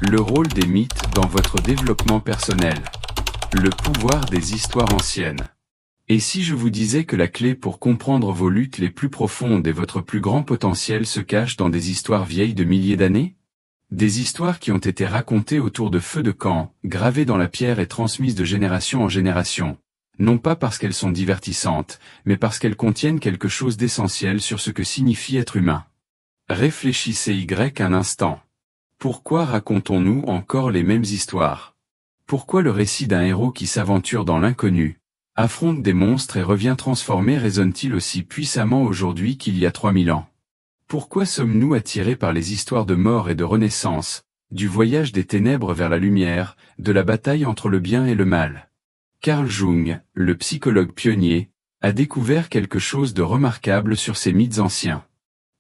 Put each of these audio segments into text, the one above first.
Le rôle des mythes dans votre développement personnel. Le pouvoir des histoires anciennes. Et si je vous disais que la clé pour comprendre vos luttes les plus profondes et votre plus grand potentiel se cache dans des histoires vieilles de milliers d'années? Des histoires qui ont été racontées autour de feux de camp, gravées dans la pierre et transmises de génération en génération. Non pas parce qu'elles sont divertissantes, mais parce qu'elles contiennent quelque chose d'essentiel sur ce que signifie être humain. Réfléchissez un instant. Pourquoi racontons-nous encore les mêmes histoires? Pourquoi le récit d'un héros qui s'aventure dans l'inconnu, affronte des monstres et revient transformé résonne-t-il aussi puissamment aujourd'hui qu'il y a 3000 ans? Pourquoi sommes-nous attirés par les histoires de mort et de renaissance, du voyage des ténèbres vers la lumière, de la bataille entre le bien et le mal? Carl Jung, le psychologue pionnier, a découvert quelque chose de remarquable sur ces mythes anciens.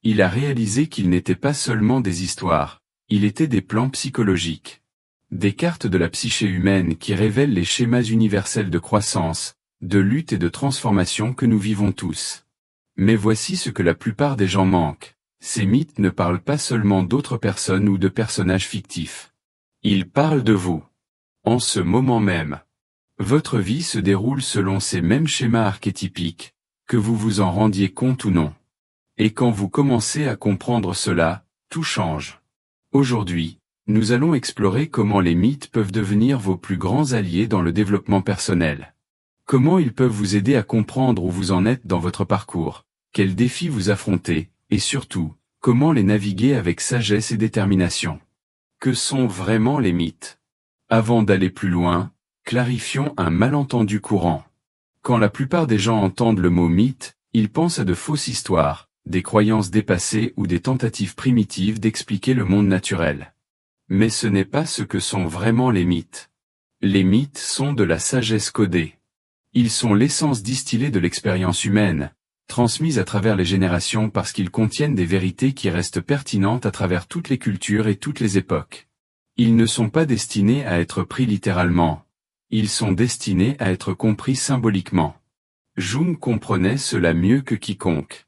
Il a réalisé qu'ils n'étaient pas seulement des histoires, ils étaient des plans psychologiques. Des cartes de la psyché humaine qui révèlent les schémas universels de croissance, de lutte et de transformation que nous vivons tous. Mais voici ce que la plupart des gens manquent. Ces mythes ne parlent pas seulement d'autres personnes ou de personnages fictifs. Ils parlent de vous. En ce moment même. Votre vie se déroule selon ces mêmes schémas archétypiques, que vous vous en rendiez compte ou non. Et quand vous commencez à comprendre cela, tout change. Aujourd'hui, nous allons explorer comment les mythes peuvent devenir vos plus grands alliés dans le développement personnel. Comment ils peuvent vous aider à comprendre où vous en êtes dans votre parcours, quels défis vous affrontez, et surtout, comment les naviguer avec sagesse et détermination. Que sont vraiment les mythes? Avant d'aller plus loin, clarifions un malentendu courant. Quand la plupart des gens entendent le mot mythe, ils pensent à de fausses histoires, des croyances dépassées ou des tentatives primitives d'expliquer le monde naturel. Mais ce n'est pas ce que sont vraiment les mythes. Les mythes sont de la sagesse codée. Ils sont l'essence distillée de l'expérience humaine, transmise à travers les générations parce qu'ils contiennent des vérités qui restent pertinentes à travers toutes les cultures et toutes les époques. Ils ne sont pas destinés à être pris littéralement. Ils sont destinés à être compris symboliquement. Jung comprenait cela mieux que quiconque.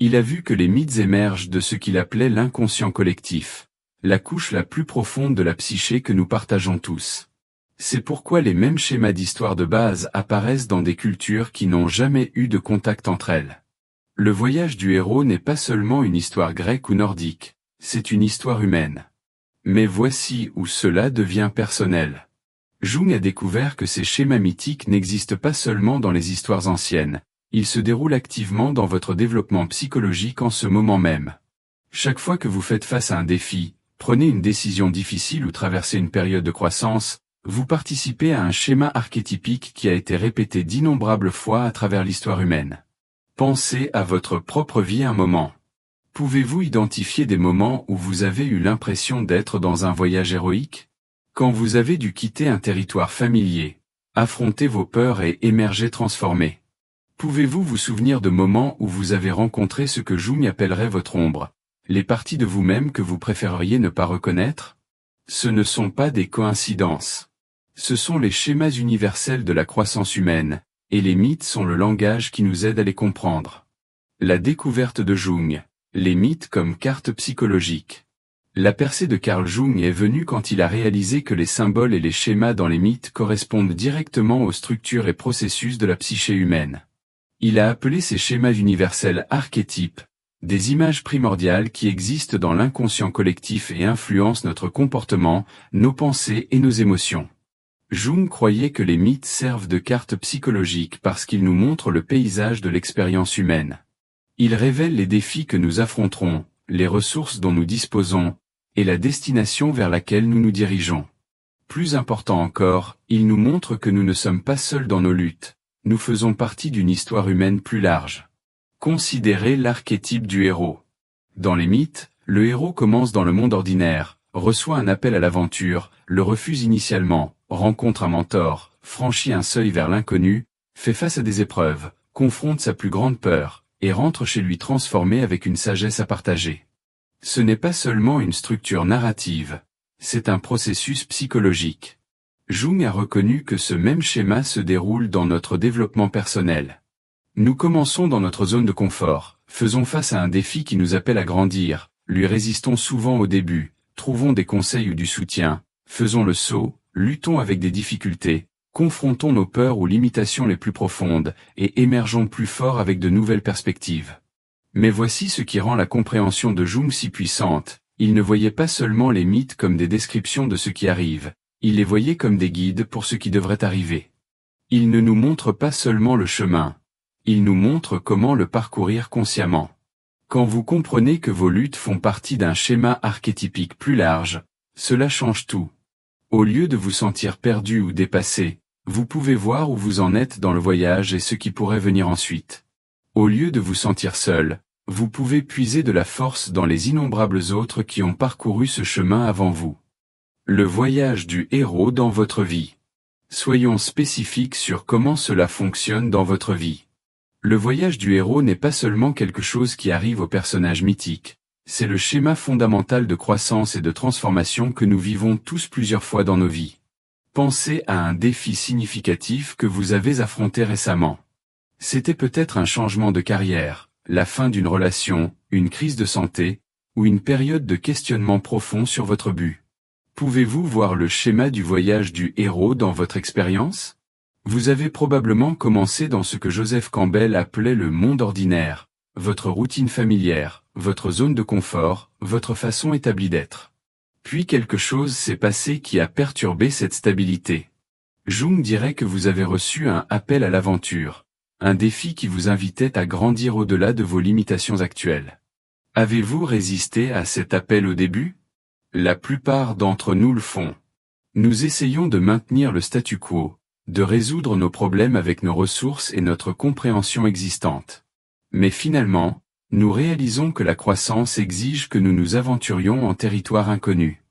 Il a vu que les mythes émergent de ce qu'il appelait l'inconscient collectif, la couche la plus profonde de la psyché que nous partageons tous. C'est pourquoi les mêmes schémas d'histoire de base apparaissent dans des cultures qui n'ont jamais eu de contact entre elles. Le voyage du héros n'est pas seulement une histoire grecque ou nordique, c'est une histoire humaine. Mais voici où cela devient personnel. Jung a découvert que ces schémas mythiques n'existent pas seulement dans les histoires anciennes, ils se déroulent activement dans votre développement psychologique en ce moment même. Chaque fois que vous faites face à un défi, prenez une décision difficile ou traversez une période de croissance, vous participez à un schéma archétypique qui a été répété d'innombrables fois à travers l'histoire humaine. Pensez à votre propre vie un moment. Pouvez-vous identifier des moments où vous avez eu l'impression d'être dans un voyage héroïque? Quand vous avez dû quitter un territoire familier, affronter vos peurs et émerger transformé. Pouvez-vous vous souvenir de moments où vous avez rencontré ce que Jung appellerait votre ombre, les parties de vous-même que vous préféreriez ne pas reconnaître? Ce ne sont pas des coïncidences. Ce sont les schémas universels de la croissance humaine, et les mythes sont le langage qui nous aide à les comprendre. La découverte de Jung, les mythes comme carte psychologique. La percée de Carl Jung est venue quand il a réalisé que les symboles et les schémas dans les mythes correspondent directement aux structures et processus de la psyché humaine. Il a appelé ces schémas universels archétypes, des images primordiales qui existent dans l'inconscient collectif et influencent notre comportement, nos pensées et nos émotions. Jung croyait que les mythes servent de carte psychologique parce qu'ils nous montrent le paysage de l'expérience humaine. Ils révèlent les défis que nous affronterons, les ressources dont nous disposons, et la destination vers laquelle nous nous dirigeons. Plus important encore, ils nous montrent que nous ne sommes pas seuls dans nos luttes, nous faisons partie d'une histoire humaine plus large. Considérez l'archétype du héros. Dans les mythes, le héros commence dans le monde ordinaire, reçoit un appel à l'aventure, le refuse initialement, rencontre un mentor, franchit un seuil vers l'inconnu, fait face à des épreuves, confronte sa plus grande peur, et rentre chez lui transformé avec une sagesse à partager. Ce n'est pas seulement une structure narrative, c'est un processus psychologique. Jung a reconnu que ce même schéma se déroule dans notre développement personnel. Nous commençons dans notre zone de confort, faisons face à un défi qui nous appelle à grandir, lui résistons souvent au début, trouvons des conseils ou du soutien, faisons le saut, luttons avec des difficultés, confrontons nos peurs ou limitations les plus profondes, et émergeons plus forts avec de nouvelles perspectives. Mais voici ce qui rend la compréhension de Jung si puissante. Il ne voyait pas seulement les mythes comme des descriptions de ce qui arrive, il les voyait comme des guides pour ce qui devrait arriver. Il ne nous montre pas seulement le chemin, il nous montre comment le parcourir consciemment. Quand vous comprenez que vos luttes font partie d'un schéma archétypique plus large, cela change tout. Au lieu de vous sentir perdu ou dépassé, vous pouvez voir où vous en êtes dans le voyage et ce qui pourrait venir ensuite. Au lieu de vous sentir seul, vous pouvez puiser de la force dans les innombrables autres qui ont parcouru ce chemin avant vous. Le voyage du héros dans votre vie. Soyons spécifiques sur comment cela fonctionne dans votre vie. Le voyage du héros n'est pas seulement quelque chose qui arrive aux personnages mythiques, c'est le schéma fondamental de croissance et de transformation que nous vivons tous plusieurs fois dans nos vies. Pensez à un défi significatif que vous avez affronté récemment. C'était peut-être un changement de carrière, la fin d'une relation, une crise de santé, ou une période de questionnement profond sur votre but. Pouvez-vous voir le schéma du voyage du héros dans votre expérience? Vous avez probablement commencé dans ce que Joseph Campbell appelait le monde ordinaire, votre routine familière, votre zone de confort, votre façon établie d'être. Puis quelque chose s'est passé qui a perturbé cette stabilité. Jung dirait que vous avez reçu un appel à l'aventure, un défi qui vous invitait à grandir au-delà de vos limitations actuelles. Avez-vous résisté à cet appel au début? La plupart d'entre nous le font. Nous essayons de maintenir le statu quo, de résoudre nos problèmes avec nos ressources et notre compréhension existante. Mais finalement, nous réalisons que la croissance exige que nous nous aventurions en territoire inconnu.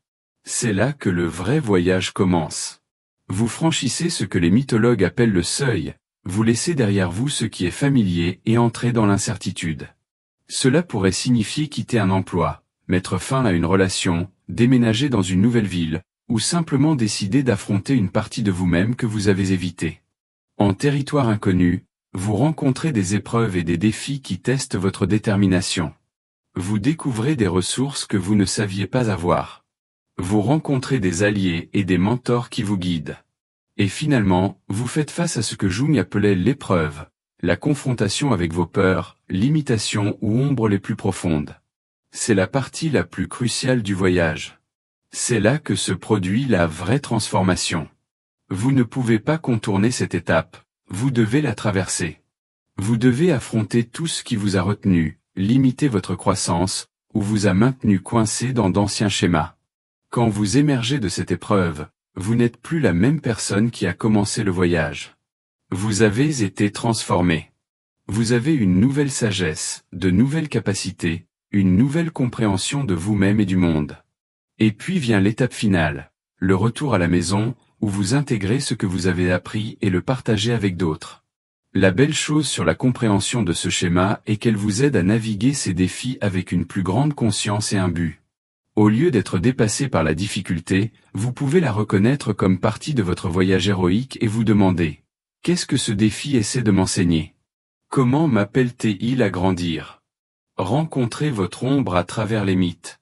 C'est là que le vrai voyage commence. Vous franchissez ce que les mythologues appellent le seuil, vous laissez derrière vous ce qui est familier et entrez dans l'incertitude. Cela pourrait signifier quitter un emploi, mettre fin à une relation, déménager dans une nouvelle ville, ou simplement décider d'affronter une partie de vous-même que vous avez évitée. En territoire inconnu, vous rencontrez des épreuves et des défis qui testent votre détermination. Vous découvrez des ressources que vous ne saviez pas avoir. Vous rencontrez des alliés et des mentors qui vous guident. Et finalement, vous faites face à ce que Jung appelait l'épreuve, la confrontation avec vos peurs, limitations ou ombres les plus profondes. C'est la partie la plus cruciale du voyage. C'est là que se produit la vraie transformation. Vous ne pouvez pas contourner cette étape, vous devez la traverser. Vous devez affronter tout ce qui vous a retenu, limiter votre croissance, ou vous a maintenu coincé dans d'anciens schémas. Quand vous émergez de cette épreuve, vous n'êtes plus la même personne qui a commencé le voyage. Vous avez été transformé. Vous avez une nouvelle sagesse, de nouvelles capacités, une nouvelle compréhension de vous-même et du monde. Et puis vient l'étape finale, le retour à la maison, où vous intégrez ce que vous avez appris et le partagez avec d'autres. La belle chose sur la compréhension de ce schéma est qu'elle vous aide à naviguer ces défis avec une plus grande conscience et un but. Au lieu d'être dépassé par la difficulté, vous pouvez la reconnaître comme partie de votre voyage héroïque et vous demander « Qu'est-ce que ce défi essaie de m'enseigner? Comment m'appelle-t-il à grandir ?» Rencontrez votre ombre à travers les mythes.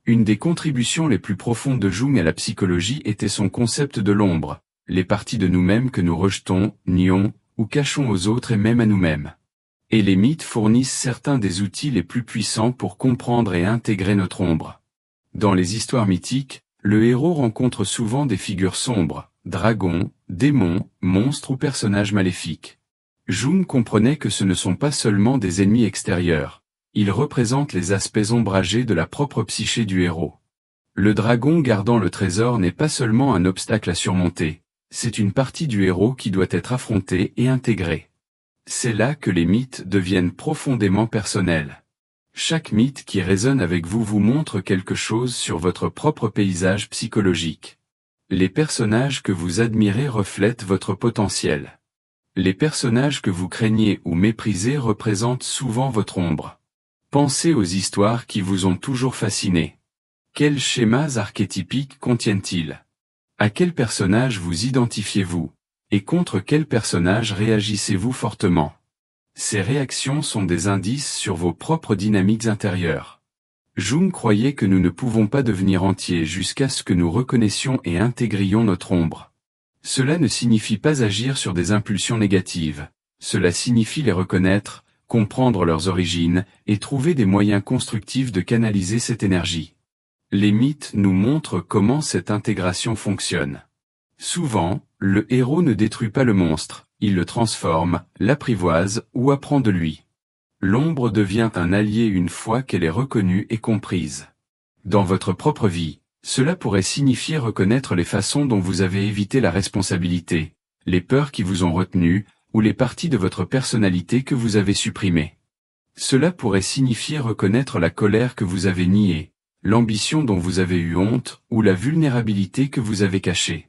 Une des contributions les plus profondes de Jung à la psychologie était son concept de l'ombre, les parties de nous-mêmes que nous rejetons, nions, ou cachons aux autres et même à nous-mêmes. Et les mythes fournissent certains des outils les plus puissants pour comprendre et intégrer notre ombre. Dans les histoires mythiques, le héros rencontre souvent des figures sombres, dragons, démons, monstres ou personnages maléfiques. Jung comprenait que ce ne sont pas seulement des ennemis extérieurs, ils représentent les aspects ombragés de la propre psyché du héros. Le dragon gardant le trésor n'est pas seulement un obstacle à surmonter, c'est une partie du héros qui doit être affrontée et intégrée. C'est là que les mythes deviennent profondément personnels. Chaque mythe qui résonne avec vous vous montre quelque chose sur votre propre paysage psychologique. Les personnages que vous admirez reflètent votre potentiel. Les personnages que vous craignez ou méprisez représentent souvent votre ombre. Pensez aux histoires qui vous ont toujours fasciné. Quels schémas archétypiques contiennent-ils? À quel personnage vous identifiez-vous? Et contre quel personnage réagissez-vous fortement? Ces réactions sont des indices sur vos propres dynamiques intérieures. Jung croyait que nous ne pouvons pas devenir entiers jusqu'à ce que nous reconnaissions et intégrions notre ombre. Cela ne signifie pas agir sur des impulsions négatives, cela signifie les reconnaître, comprendre leurs origines, et trouver des moyens constructifs de canaliser cette énergie. Les mythes nous montrent comment cette intégration fonctionne. Souvent, le héros ne détruit pas le monstre, il le transforme, l'apprivoise ou apprend de lui. L'ombre devient un allié une fois qu'elle est reconnue et comprise. Dans votre propre vie, cela pourrait signifier reconnaître les façons dont vous avez évité la responsabilité, les peurs qui vous ont retenu, ou les parties de votre personnalité que vous avez supprimées. Cela pourrait signifier reconnaître la colère que vous avez niée, l'ambition dont vous avez eu honte, ou la vulnérabilité que vous avez cachée.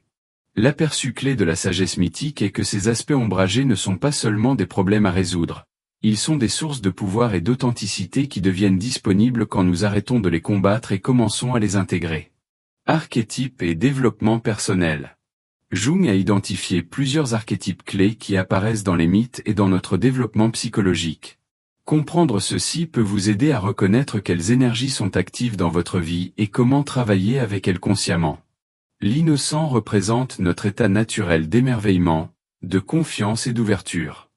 L'aperçu clé de la sagesse mythique est que ces aspects ombragés ne sont pas seulement des problèmes à résoudre. Ils sont des sources de pouvoir et d'authenticité qui deviennent disponibles quand nous arrêtons de les combattre et commençons à les intégrer. Archétypes et développement personnel. Jung a identifié plusieurs archétypes clés qui apparaissent dans les mythes et dans notre développement psychologique. Comprendre ceci peut vous aider à reconnaître quelles énergies sont actives dans votre vie et comment travailler avec elles consciemment. L'innocent représente notre état naturel d'émerveillement, de confiance et d'ouverture.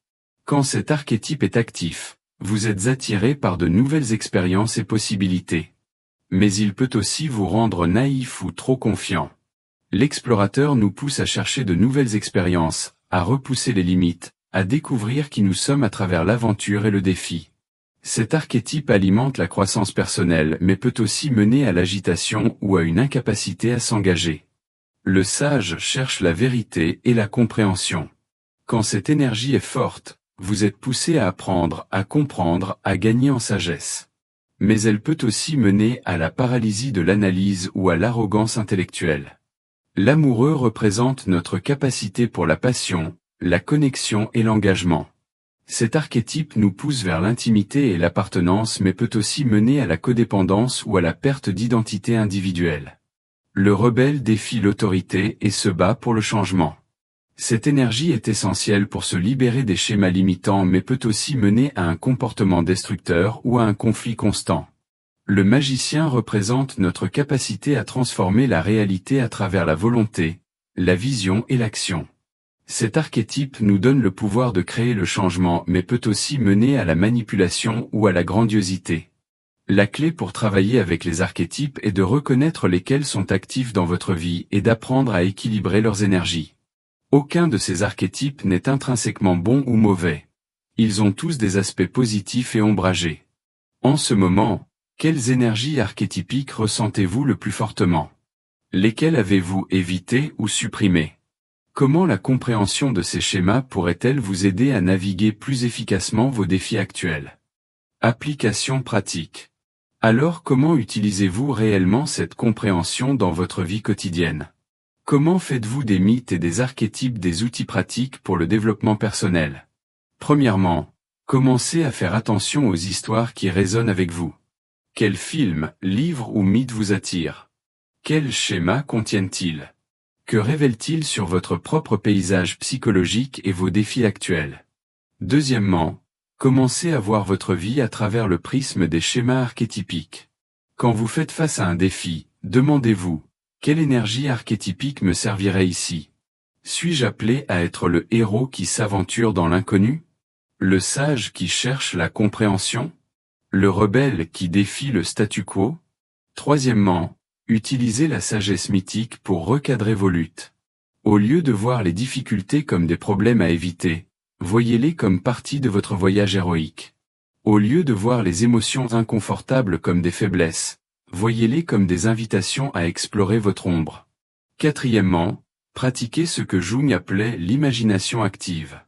Quand cet archétype est actif, vous êtes attiré par de nouvelles expériences et possibilités. Mais il peut aussi vous rendre naïf ou trop confiant. L'explorateur nous pousse à chercher de nouvelles expériences, à repousser les limites, à découvrir qui nous sommes à travers l'aventure et le défi. Cet archétype alimente la croissance personnelle mais peut aussi mener à l'agitation ou à une incapacité à s'engager. Le sage cherche la vérité et la compréhension. Quand cette énergie est forte, vous êtes poussé à apprendre, à comprendre, à gagner en sagesse. Mais elle peut aussi mener à la paralysie de l'analyse ou à l'arrogance intellectuelle. L'amoureux représente notre capacité pour la passion, la connexion et l'engagement. Cet archétype nous pousse vers l'intimité et l'appartenance mais peut aussi mener à la codépendance ou à la perte d'identité individuelle. Le rebelle défie l'autorité et se bat pour le changement. Cette énergie est essentielle pour se libérer des schémas limitants mais peut aussi mener à un comportement destructeur ou à un conflit constant. Le magicien représente notre capacité à transformer la réalité à travers la volonté, la vision et l'action. Cet archétype nous donne le pouvoir de créer le changement mais peut aussi mener à la manipulation ou à la grandiosité. La clé pour travailler avec les archétypes est de reconnaître lesquels sont actifs dans votre vie et d'apprendre à équilibrer leurs énergies. Aucun de ces archétypes n'est intrinsèquement bon ou mauvais. Ils ont tous des aspects positifs et ombragés. En ce moment, quelles énergies archétypiques ressentez-vous le plus fortement? Lesquelles avez-vous évitées ou supprimées? Comment la compréhension de ces schémas pourrait-elle vous aider à naviguer plus efficacement vos défis actuels? Application pratique. Alors comment utilisez-vous réellement cette compréhension dans votre vie quotidienne? Comment faites-vous des mythes et des archétypes des outils pratiques pour le développement personnel? Premièrement, commencez à faire attention aux histoires qui résonnent avec vous. Quels films, livres ou mythes vous attirent? Quels schémas contiennent-ils? Que révèlent-ils sur votre propre paysage psychologique et vos défis actuels? Deuxièmement, commencez à voir votre vie à travers le prisme des schémas archétypiques. Quand vous faites face à un défi, demandez-vous, quelle énergie archétypique me servirait ici? Suis-je appelé à être le héros qui s'aventure dans l'inconnu? Le sage qui cherche la compréhension? Le rebelle qui défie le statu quo? Troisièmement, utilisez la sagesse mythique pour recadrer vos luttes. Au lieu de voir les difficultés comme des problèmes à éviter, voyez-les comme partie de votre voyage héroïque. Au lieu de voir les émotions inconfortables comme des faiblesses, voyez-les comme des invitations à explorer votre ombre. Quatrièmement, pratiquez ce que Jung appelait l'imagination active.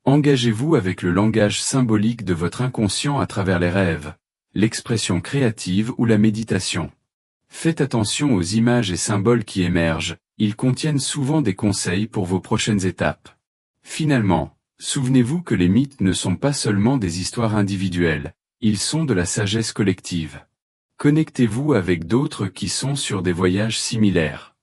Engagez-vous avec le langage symbolique de votre inconscient à travers les rêves, l'expression créative ou la méditation. Faites attention aux images et symboles qui émergent, ils contiennent souvent des conseils pour vos prochaines étapes. Finalement, souvenez-vous que les mythes ne sont pas seulement des histoires individuelles, ils sont de la sagesse collective. Connectez-vous avec d'autres qui sont sur des voyages similaires.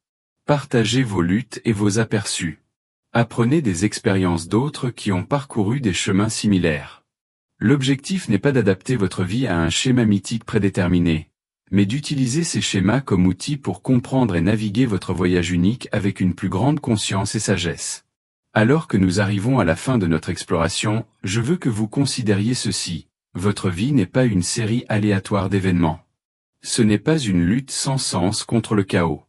Partagez vos luttes et vos aperçus. Apprenez des expériences d'autres qui ont parcouru des chemins similaires. L'objectif n'est pas d'adapter votre vie à un schéma mythique prédéterminé, mais d'utiliser ces schémas comme outils pour comprendre et naviguer votre voyage unique avec une plus grande conscience et sagesse. Alors que nous arrivons à la fin de notre exploration, je veux que vous considériez ceci: votre vie n'est pas une série aléatoire d'événements. Ce n'est pas une lutte sans sens contre le chaos.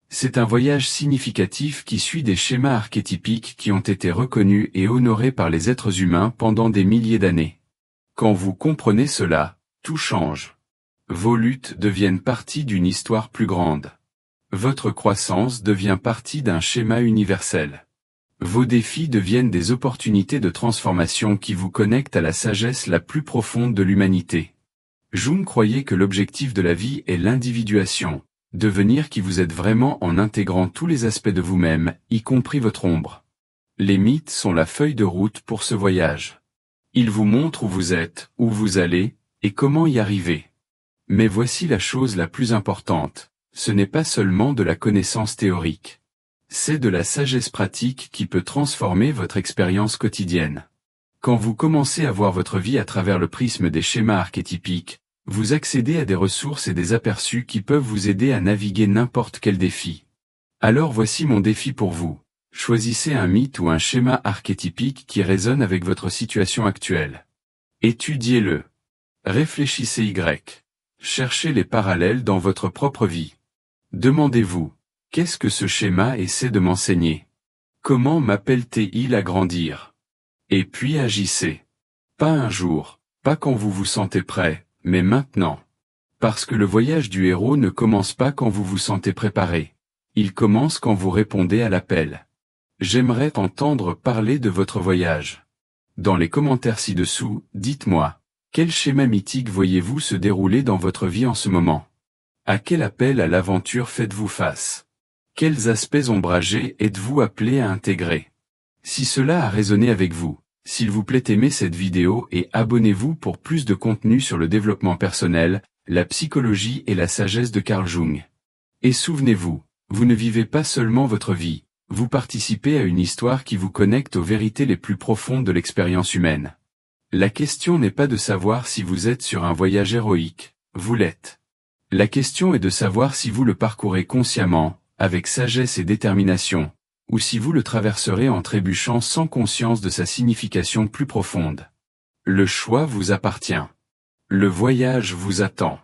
C'est un voyage significatif qui suit des schémas archétypiques qui ont été reconnus et honorés par les êtres humains pendant des milliers d'années. Quand vous comprenez cela, tout change. Vos luttes deviennent partie d'une histoire plus grande. Votre croissance devient partie d'un schéma universel. Vos défis deviennent des opportunités de transformation qui vous connectent à la sagesse la plus profonde de l'humanité. Jung croyait que l'objectif de la vie est l'individuation, devenir qui vous êtes vraiment en intégrant tous les aspects de vous-même, y compris votre ombre. Les mythes sont la feuille de route pour ce voyage. Ils vous montrent où vous êtes, où vous allez, et comment y arriver. Mais voici la chose la plus importante, ce n'est pas seulement de la connaissance théorique. C'est de la sagesse pratique qui peut transformer votre expérience quotidienne. Quand vous commencez à voir votre vie à travers le prisme des schémas archétypiques, vous accédez à des ressources et des aperçus qui peuvent vous aider à naviguer n'importe quel défi. Alors voici mon défi pour vous. Choisissez un mythe ou un schéma archétypique qui résonne avec votre situation actuelle. Étudiez-le. Réfléchissez Cherchez les parallèles dans votre propre vie. Demandez-vous, qu'est-ce que ce schéma essaie de m'enseigner? Comment m'appelle-t-il à grandir? Et puis agissez. Pas un jour, pas quand vous vous sentez prêt, mais maintenant. Parce que le voyage du héros ne commence pas quand vous vous sentez préparé. Il commence quand vous répondez à l'appel. J'aimerais entendre parler de votre voyage. Dans les commentaires ci-dessous, dites-moi, quel schéma mythique voyez-vous se dérouler dans votre vie en ce moment? À quel appel à l'aventure faites-vous face? Quels aspects ombragés êtes-vous appelé à intégrer? Si cela a résonné avec vous, s'il vous plaît aimez cette vidéo et abonnez-vous pour plus de contenu sur le développement personnel, la psychologie et la sagesse de Carl Jung. Et souvenez-vous, vous ne vivez pas seulement votre vie, vous participez à une histoire qui vous connecte aux vérités les plus profondes de l'expérience humaine. La question n'est pas de savoir si vous êtes sur un voyage héroïque, vous l'êtes. La question est de savoir si vous le parcourez consciemment, avec sagesse et détermination, ou si vous le traverserez en trébuchant sans conscience de sa signification plus profonde. Le choix vous appartient. Le voyage vous attend.